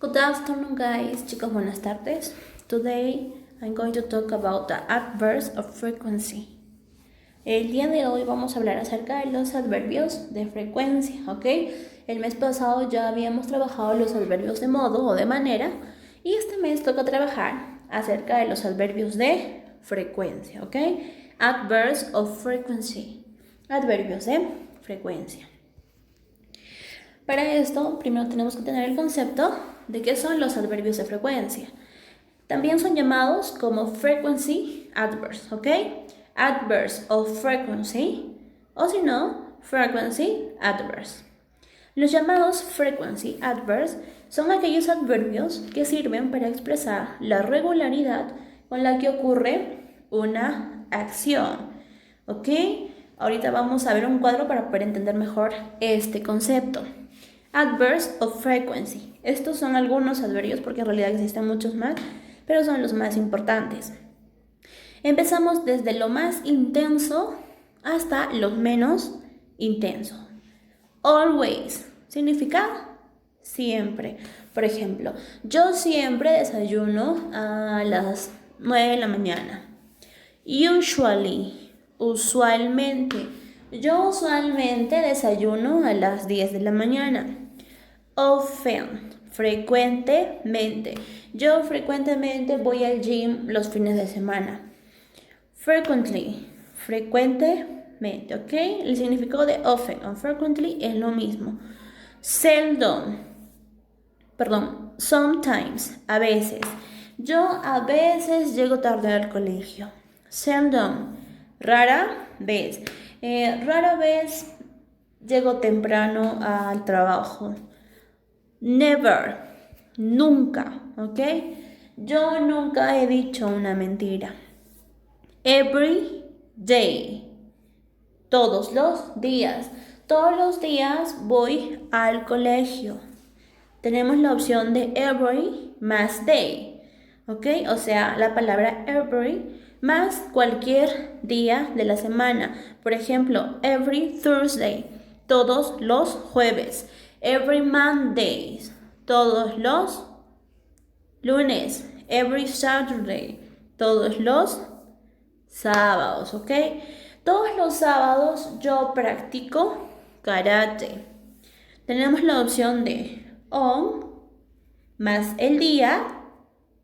Good afternoon, guys. Chicos, buenas tardes. Today I'm going to talk about the adverbs of frequency. El día de hoy vamos a hablar acerca de los adverbios de frecuencia, ¿ok? El mes pasado ya habíamos trabajado los adverbios de modo o de manera y este mes toca trabajar acerca de los adverbios de frecuencia, ¿ok? Adverbs of frequency. Adverbios de frecuencia. Para esto, primero tenemos que tener el concepto de qué son los adverbios de frecuencia. También son llamados como frequency adverbs, ¿ok? Adverbs of frequency, o si no, frequency adverbs. Los llamados frequency adverbs son aquellos adverbios que sirven para expresar la regularidad con la que ocurre una acción, ¿ok? Ahorita vamos a ver un cuadro para poder entender mejor este concepto. Adverbs of frequency. Estos son algunos adverbios porque en realidad existen muchos más, pero son los más importantes. Empezamos desde lo más intenso hasta lo menos intenso. Always significa siempre. Por ejemplo, yo siempre desayuno a las 9 de la mañana. Usually, usualmente. Yo usualmente desayuno a las 10 de la mañana. Often, frecuentemente. Yo frecuentemente voy al gym los fines de semana. Frequently, frecuentemente, ¿ok? El significado de often o frequently es lo mismo. Sometimes, a veces. Yo a veces llego tarde al colegio. Seldom, rara vez. Rara vez llego temprano al trabajo. Never, nunca, ¿ok? Yo nunca he dicho una mentira. Every day, todos los días. Todos los días voy al colegio. Tenemos la opción de every más day, ¿ok? O sea, la palabra every más cualquier día de la semana. Por ejemplo, every Thursday, todos los jueves. Every Monday, todos los lunes. Every Saturday, todos los sábados, ¿ok? Todos los sábados yo practico karate. Tenemos la opción de on más el día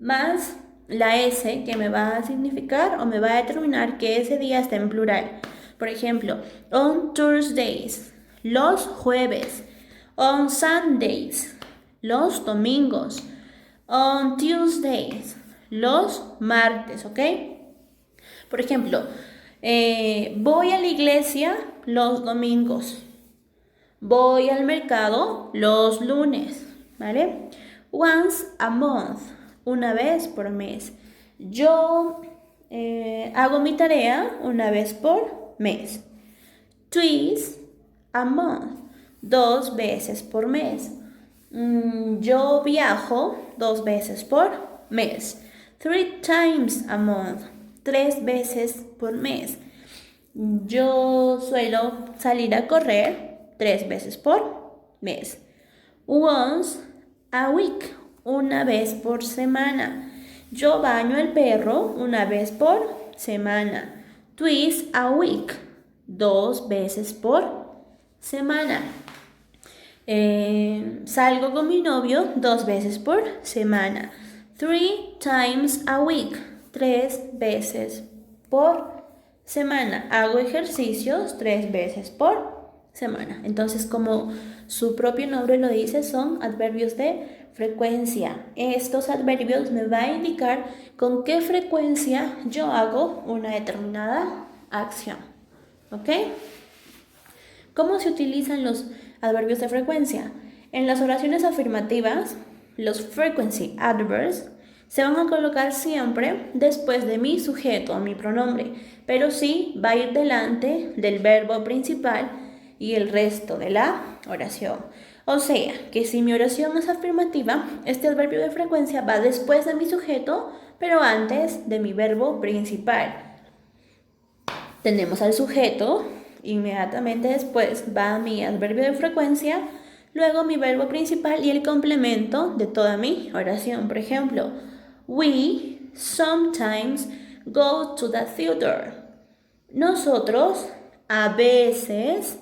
más la S que me va a significar o me va a determinar que ese día está en plural. Por ejemplo, on Thursdays, los jueves. On Sundays, los domingos. On Tuesdays, los martes, ¿ok? Por ejemplo, voy a la iglesia los domingos. Voy al mercado los lunes, ¿vale? Once a month, una vez por mes. Yo hago mi tarea una vez por mes. Twice a month. 2 veces por mes. Yo viajo 2 veces por mes. 3 times a month. 3 veces por mes. Yo suelo salir a correr 3 veces por mes. Once a week. Una vez por semana. Yo baño al perro una vez por semana. Twice a week. 2 veces por semana. Salgo con mi novio 2 veces por semana. 3 times a week. 3 veces por semana. Hago ejercicios 3 veces por semana. Entonces, como su propio nombre lo dice, son adverbios de frecuencia. Estos adverbios me van a indicar con qué frecuencia yo hago una determinada acción. ¿Ok? ¿Cómo se utilizan los adverbios de frecuencia? En las oraciones afirmativas, los frequency adverbs se van a colocar siempre después de mi sujeto o mi pronombre, pero sí va a ir delante del verbo principal y el resto de la oración. O sea, que si mi oración es afirmativa, este adverbio de frecuencia va después de mi sujeto, pero antes de mi verbo principal. Tenemos al sujeto. Inmediatamente después va mi adverbio de frecuencia, luego mi verbo principal y el complemento de toda mi oración. Por ejemplo, we sometimes go to the theater. Nosotros a veces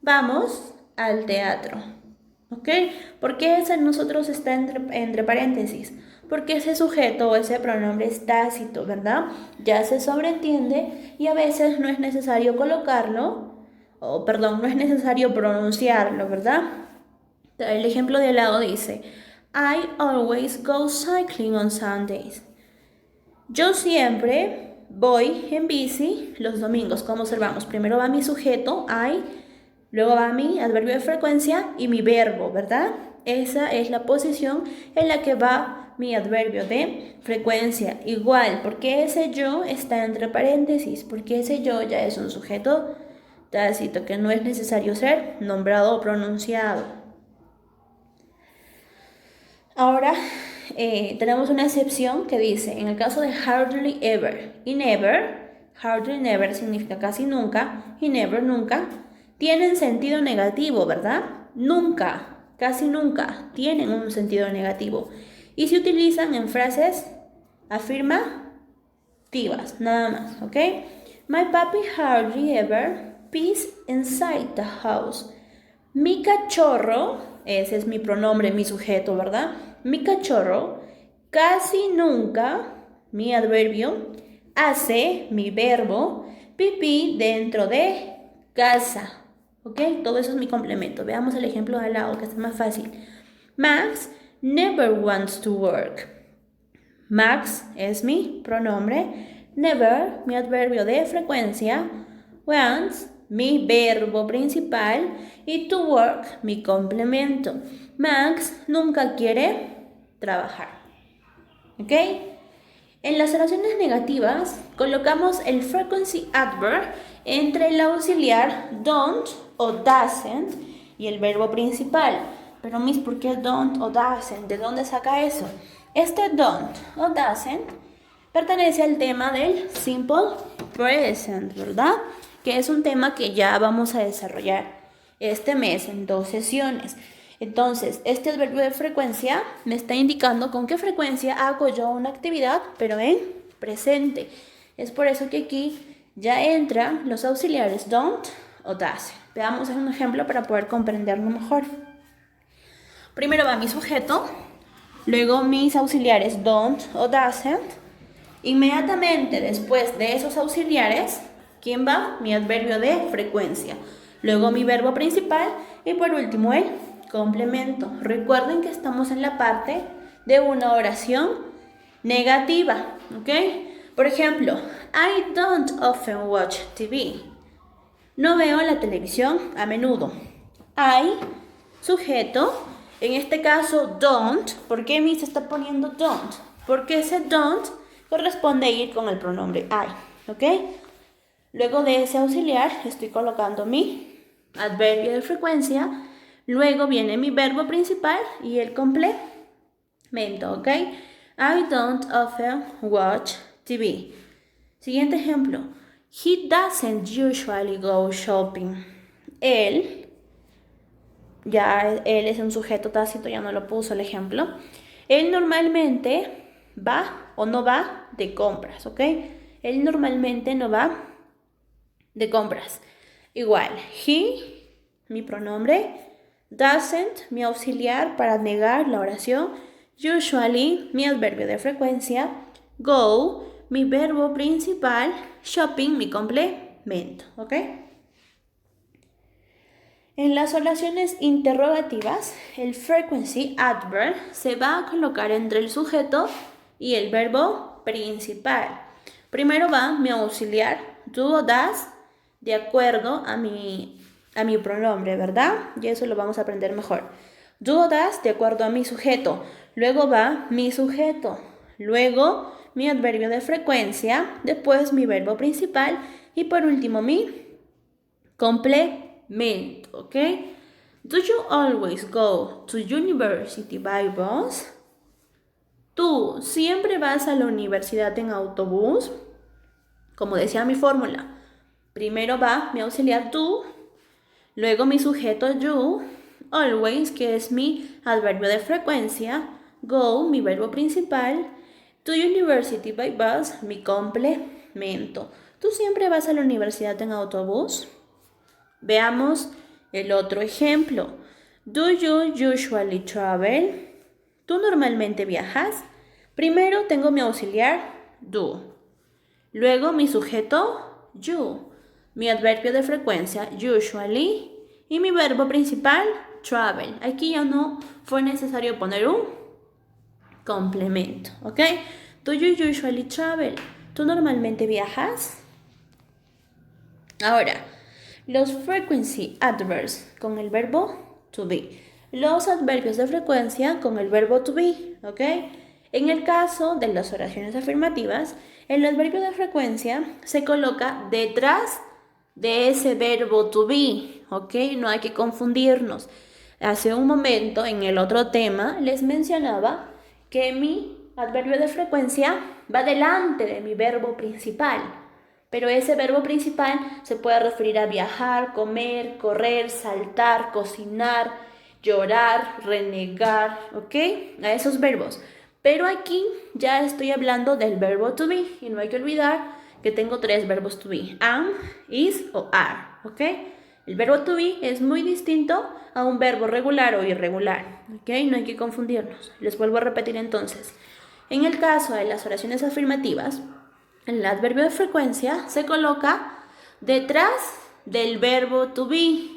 vamos al teatro. ¿Ok? ¿Por qué ese nosotros está entre paréntesis? Porque ese sujeto o ese pronombre es tácito, ¿verdad? Ya se sobreentiende y a veces no es necesario colocarlo, no es necesario pronunciarlo, ¿verdad? El ejemplo de al lado dice, I always go cycling on Sundays. Yo siempre voy en bici los domingos. Como observamos, primero va mi sujeto, I, luego va mi adverbio de frecuencia y mi verbo, ¿verdad? Esa es la posición en la que va mi adverbio de frecuencia. Igual, porque ese yo está entre paréntesis, porque ese yo ya es un sujeto tácito que no es necesario ser nombrado o pronunciado. Ahora tenemos una excepción que dice, en el caso de hardly ever y never, hardly never significa casi nunca y never nunca, tienen sentido negativo, ¿verdad? Nunca, casi nunca tienen un sentido negativo y se utilizan en frases afirmativas, nada más, ¿ok? My puppy hardly ever pees inside the house. Mi cachorro, ese es mi pronombre, mi sujeto, ¿verdad? Mi cachorro casi nunca, mi adverbio, hace, mi verbo, pipí dentro de casa. ¿Ok? Todo eso es mi complemento. Veamos el ejemplo de al lado, que es más fácil. Max never wants to work. Max es mi pronombre. Never, mi adverbio de frecuencia. Wants, mi verbo principal. Y to work, mi complemento. Max nunca quiere trabajar. ¿Ok? En las oraciones negativas colocamos el frequency adverb entre el auxiliar don't o doesn't y el verbo principal. Pero Miss, ¿por qué don't o doesn't? ¿De dónde saca eso? Este don't o doesn't pertenece al tema del simple present, ¿verdad? Que es un tema que ya vamos a desarrollar este mes en 2 sesiones. Entonces, este adverbio de frecuencia me está indicando con qué frecuencia hago yo una actividad, pero en presente. Es por eso que aquí ya entran los auxiliares don't o doesn't. Veamos un ejemplo para poder comprenderlo mejor. Primero va mi sujeto, luego mis auxiliares don't o doesn't. Inmediatamente después de esos auxiliares, ¿quién va? Mi adverbio de frecuencia. Luego mi verbo principal y por último el complemento. Recuerden que estamos en la parte de una oración negativa, ¿ok? Por ejemplo, I don't often watch TV. No veo la televisión a menudo. I, sujeto, en este caso don't. ¿Por qué me se está poniendo don't? Porque ese don't corresponde a ir con el pronombre I, ¿ok? Luego de ese auxiliar estoy colocando mi adverbio de frecuencia. Luego viene mi verbo principal y el complemento, ¿ok? I don't often watch TV. Siguiente ejemplo. He doesn't usually go shopping. Él es un sujeto tácito, ya no lo puso el ejemplo. Él normalmente va o no va de compras, ¿ok? Él normalmente no va de compras. Igual, he, mi pronombre, doesn't, mi auxiliar para negar la oración, usually, mi adverbio de frecuencia, go, mi verbo principal, shopping, mi complemento, ¿ok? En las oraciones interrogativas, el frequency adverb se va a colocar entre el sujeto y el verbo principal. Primero va mi auxiliar, do o does, de acuerdo a mi pronombre, ¿verdad? Y eso lo vamos a aprender mejor. Do o does de acuerdo a mi sujeto. Luego va mi sujeto. Luego mi adverbio de frecuencia. Después mi verbo principal. Y por último mi complemento, ¿ok? Do you always go to university by bus? ¿Tú siempre vas a la universidad en autobús? Como decía mi fórmula. Primero va mi auxiliar do, luego mi sujeto you, always, que es mi adverbio de frecuencia, go, mi verbo principal, to university by bus, mi complemento. ¿Tú siempre vas a la universidad en autobús? Veamos el otro ejemplo. Do you usually travel? ¿Tú normalmente viajas? Primero tengo mi auxiliar, do. Luego mi sujeto, you. Mi adverbio de frecuencia, usually. Y mi verbo principal, travel. Aquí ya no fue necesario poner un complemento, ¿ok? Do you usually travel? ¿Tú normalmente viajas? Ahora, los frequency adverbs con el verbo to be. Los adverbios de frecuencia con el verbo to be, ¿ok? En el caso de las oraciones afirmativas, el adverbio de frecuencia se coloca detrás de ese verbo to be, ¿ok? No hay que confundirnos. Hace un momento, en el otro tema, les mencionaba que mi adverbio de frecuencia va delante de mi verbo principal. Pero ese verbo principal se puede referir a viajar, comer, correr, saltar, cocinar, llorar, renegar, ¿ok? A esos verbos. Pero aquí ya estoy hablando del verbo to be y no hay que olvidar que tengo 3 verbos to be, am, is o are, ¿ok? El verbo to be es muy distinto a un verbo regular o irregular, ¿ok? No hay que confundirnos. Les vuelvo a repetir entonces. En el caso de las oraciones afirmativas, el adverbio de frecuencia se coloca detrás del verbo to be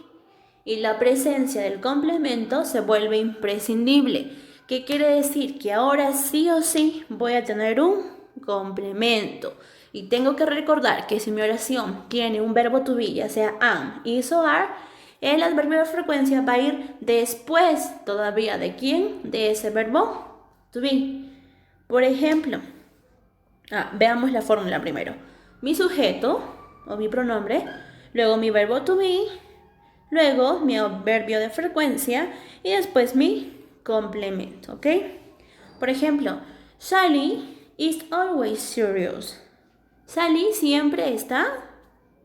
y la presencia del complemento se vuelve imprescindible. ¿Qué quiere decir? Que ahora sí o sí voy a tener un complemento. Y tengo que recordar que si mi oración tiene un verbo to be, ya sea am, is o are, el adverbio de frecuencia va a ir después todavía de quién, de ese verbo to be. Por ejemplo, veamos la fórmula primero. Mi sujeto o mi pronombre, luego mi verbo to be, luego mi adverbio de frecuencia y después mi complemento, ¿ok? Por ejemplo, Sally is always serious. Sally siempre está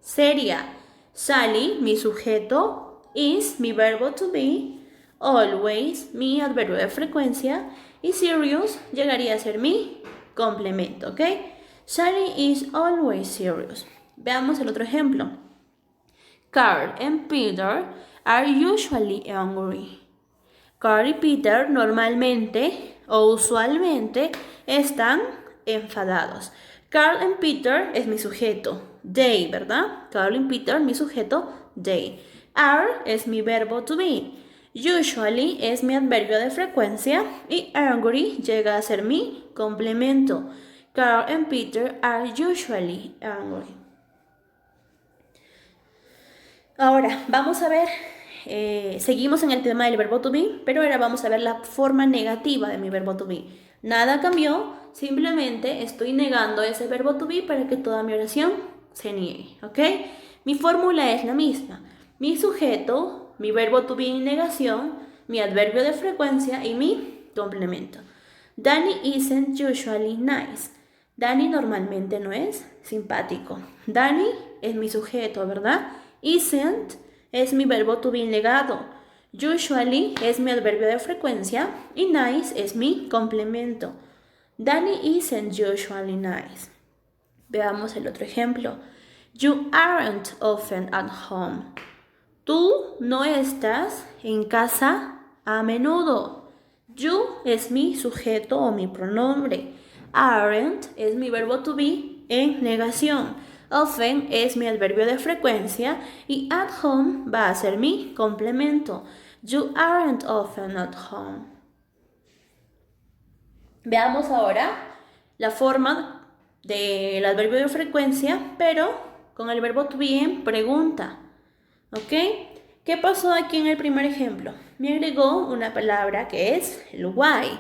seria. Sally, mi sujeto, is mi verbo to be, always mi adverbio de frecuencia y serious llegaría a ser mi complemento, ¿ok? Sally is always serious. Veamos el otro ejemplo. Carl and Peter are usually angry. Carl y Peter normalmente o usualmente están enfadados. Carl and Peter es mi sujeto, they, ¿verdad? Carl y Peter, mi sujeto, they. Are es mi verbo to be. Usually es mi adverbio de frecuencia y angry llega a ser mi complemento. Carl and Peter are usually angry. Ahora, vamos a ver, seguimos en el tema del verbo to be, pero ahora vamos a ver la forma negativa de mi verbo to be. Nada cambió, simplemente estoy negando ese verbo to be para que toda mi oración se niegue, ¿ok? Mi fórmula es la misma. Mi sujeto, mi verbo to be en negación, mi adverbio de frecuencia y mi complemento. Danny isn't usually nice. Danny normalmente no es simpático. Danny es mi sujeto, ¿verdad? Isn't es mi verbo to be negado. Usually es mi adverbio de frecuencia y nice es mi complemento. Danny isn't usually nice. Veamos el otro ejemplo. You aren't often at home. Tú no estás en casa a menudo. You es mi sujeto o mi pronombre. Aren't es mi verbo to be en negación. Often es mi adverbio de frecuencia y at home va a ser mi complemento. You aren't often at home. Veamos ahora la forma del adverbio de frecuencia, pero con el verbo to be en pregunta. ¿Ok? ¿Qué pasó aquí en el primer ejemplo? Me agregó una palabra que es el why,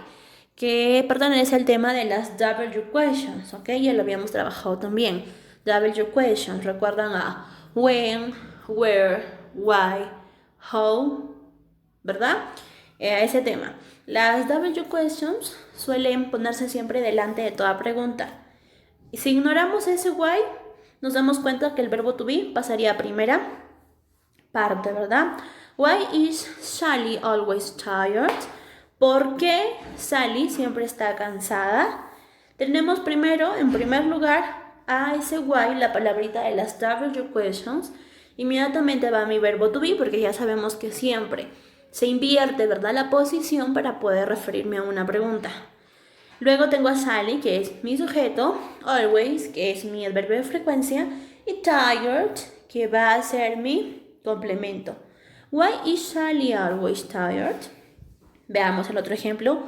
que pertenece al tema de las W questions. ¿Ok? Ya lo habíamos trabajado también. W questions, recuerdan a when, where, why, how, ¿verdad? A ese tema. Las W questions suelen ponerse siempre delante de toda pregunta. Y si ignoramos ese why, nos damos cuenta que el verbo to be pasaría a primera parte, ¿verdad? Why is Sally always tired? ¿Por qué Sally siempre está cansada? Tenemos primero, en primer lugar, a ese why, la palabrita de las W questions. Inmediatamente va mi verbo to be, porque ya sabemos que siempre se invierte, ¿verdad?, la posición para poder referirme a una pregunta. Luego tengo a Sally, que es mi sujeto, always, que es mi adverbio de frecuencia, y tired, que va a ser mi complemento. Why is Sally always tired? Veamos el otro ejemplo,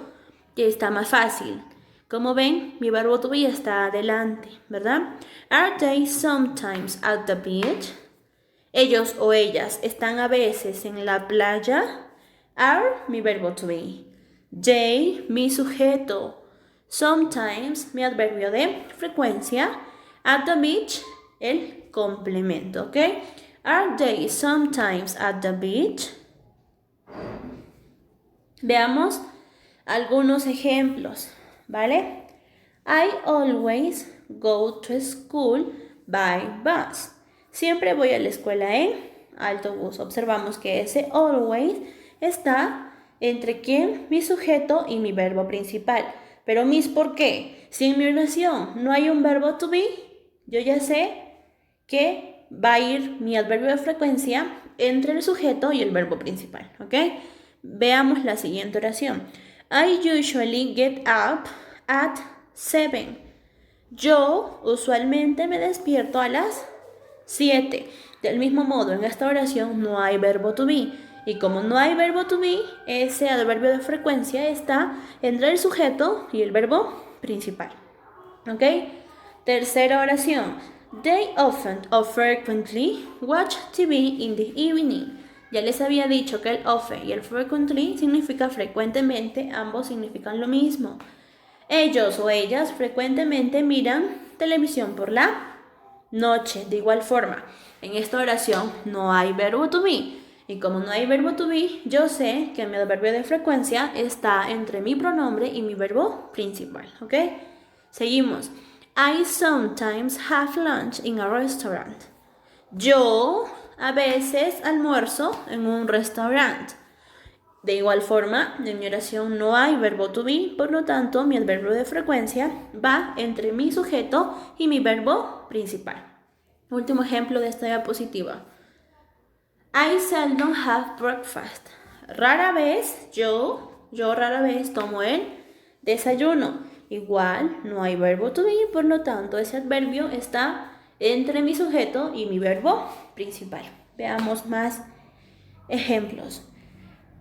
que está más fácil. Como ven, mi verbo to be está adelante, ¿verdad? Are they sometimes at the beach? Ellos o ellas están a veces en la playa. Are, mi verbo to be. They, mi sujeto. Sometimes, mi adverbio de frecuencia. At the beach, el complemento, ¿ok? Are they sometimes at the beach? Veamos algunos ejemplos, ¿vale? I always go to school by bus. Siempre voy a la escuela en autobús. Observamos que ese always está entre quién, mi sujeto y mi verbo principal. Pero mis, ¿por qué? Si en mi oración no hay un verbo to be, yo ya sé que va a ir mi adverbio de frecuencia entre el sujeto y el verbo principal, ¿ok? Veamos la siguiente oración. I usually get up at 7. Yo usualmente me despierto a las 7. Del mismo modo, en esta oración no hay verbo to be. Y como no hay verbo to be, ese adverbio de frecuencia está entre el sujeto y el verbo principal. ¿Ok? Tercera oración. They often or frequently watch TV in the evening. Ya les había dicho que el often y el frequently significa frecuentemente, ambos significan lo mismo. Ellos o ellas frecuentemente miran televisión por la noche. De igual forma, en esta oración no hay verbo to be. Y como no hay verbo to be, yo sé que mi adverbio de frecuencia está entre mi pronombre y mi verbo principal. ¿Ok? Seguimos. I sometimes have lunch in a restaurant. Yo a veces almuerzo en un restaurante. De igual forma, en mi oración no hay verbo to be, por lo tanto, mi adverbio de frecuencia va entre mi sujeto y mi verbo principal. Último ejemplo de esta diapositiva. I seldom have breakfast. Rara vez, yo rara vez tomo el desayuno. Igual, no hay verbo to be, por lo tanto, ese adverbio está entre mi sujeto y mi verbo principal. Veamos más ejemplos.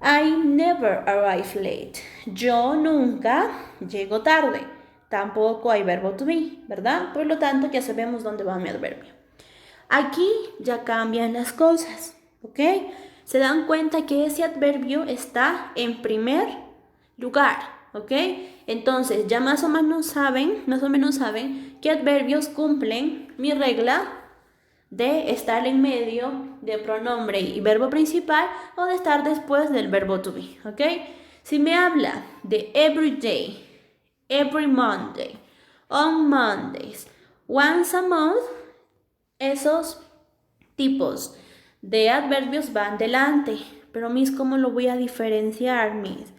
I never arrive late. Yo nunca llego tarde. Tampoco hay verbo to be, ¿verdad? Por lo tanto, ya sabemos dónde va mi adverbio. Aquí ya cambian las cosas, ¿ok? Se dan cuenta que ese adverbio está en primer lugar, ¿ok? Entonces, ya más o menos saben qué adverbios cumplen mi regla de estar en medio de pronombre y verbo principal o de estar después del verbo to be, ¿ok? Si me habla de every day, every Monday, on Mondays, once a month, esos tipos de adverbios van delante. Pero, Miss, ¿cómo lo voy a diferenciar, Miss?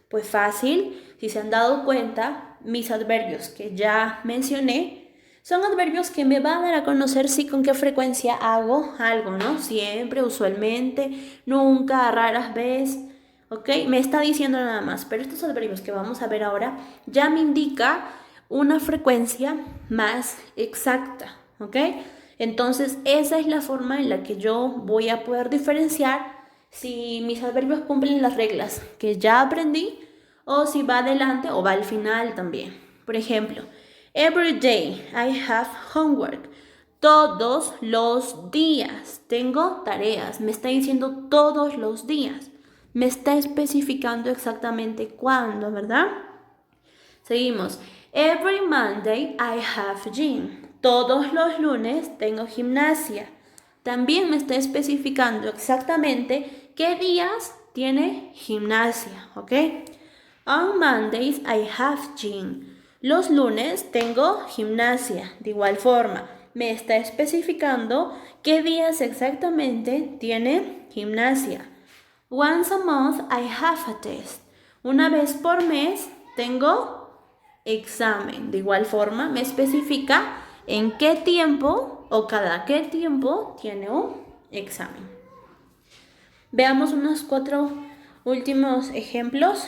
Pues fácil, si se han dado cuenta, mis adverbios que ya mencioné son adverbios que me van a dar a conocer si con qué frecuencia hago algo, ¿no? Siempre, usualmente, nunca, raras veces, ¿ok? Me está diciendo nada más, pero estos adverbios que vamos a ver ahora ya me indica una frecuencia más exacta, ¿ok? Entonces, esa es la forma en la que yo voy a poder diferenciar si mis adverbios cumplen las reglas que ya aprendí o si va adelante o va al final también. Por ejemplo, every day I have homework. Todos los días tengo tareas. Me está diciendo todos los días. Me está especificando exactamente cuándo, ¿verdad? Seguimos. Every Monday I have gym. Todos los lunes tengo gimnasia. También me está especificando exactamente qué días tiene gimnasia, ¿ok? On Mondays I have gym. Los lunes tengo gimnasia. De igual forma, me está especificando qué días exactamente tiene gimnasia. Once a month I have a test. Una vez por mes tengo examen. De igual forma, me especifica en qué tiempo o cada qué tiempo tiene un examen. Veamos unos 4 últimos ejemplos.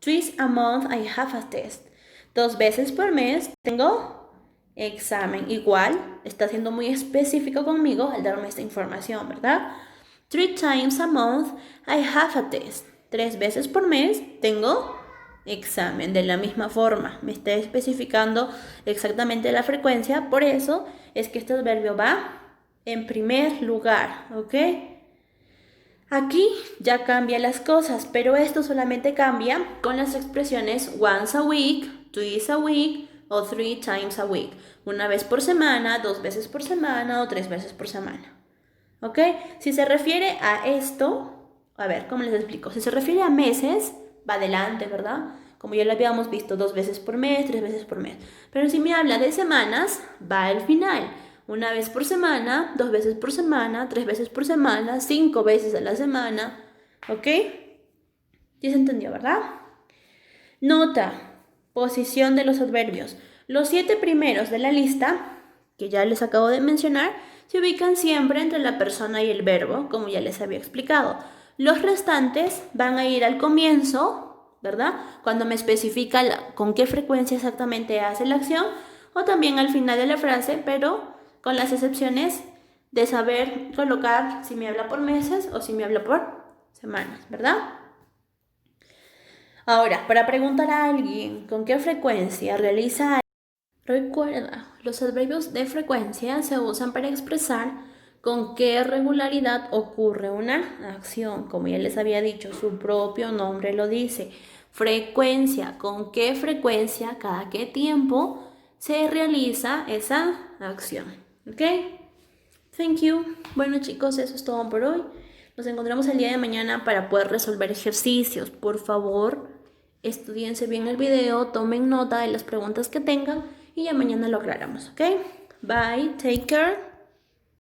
Twice a month I have a test. 2 veces por mes tengo examen. Igual, está siendo muy específico conmigo al darme esta información, ¿verdad? 3 times a month I have a test. 3 veces por mes tengo examen. De la misma forma, me está especificando exactamente la frecuencia. Por eso es que este adverbio va en primer lugar, ¿ok? Aquí ya cambian las cosas, pero esto solamente cambia con las expresiones once a week, twice a week o 3 times a week. Una vez por semana, 2 veces por semana o 3 veces por semana. ¿Ok? Si se refiere a esto, a ver, ¿cómo les explico? Si se refiere a meses, va adelante, ¿verdad? Como ya lo habíamos visto, 2 veces por mes, 3 veces por mes. Pero si me habla de semanas, va al final. Una vez por semana, 2 veces por semana, 3 veces por semana, 5 veces a la semana. ¿Ok? ¿Ya se entendió, verdad? Nota, posición de los adverbios. Los 7 primeros de la lista, que ya les acabo de mencionar, se ubican siempre entre la persona y el verbo, como ya les había explicado. Los restantes van a ir al comienzo, ¿verdad? Cuando me especifica con qué frecuencia exactamente hace la acción, o también al final de la frase, pero con las excepciones de saber colocar si me habla por meses o si me habla por semanas, ¿verdad? Ahora, para preguntar a alguien con qué frecuencia realiza. Recuerda, los adverbios de frecuencia se usan para expresar con qué regularidad ocurre una acción. Como ya les había dicho, su propio nombre lo dice. Frecuencia, con qué frecuencia, cada qué tiempo se realiza esa acción. ¿Ok? Thank you. Bueno chicos, eso es todo por hoy. Nos encontramos el día de mañana para poder resolver ejercicios. Por favor, estudiense bien el video, tomen nota de las preguntas que tengan y ya mañana lo aclaramos, ¿ok? Bye, take care.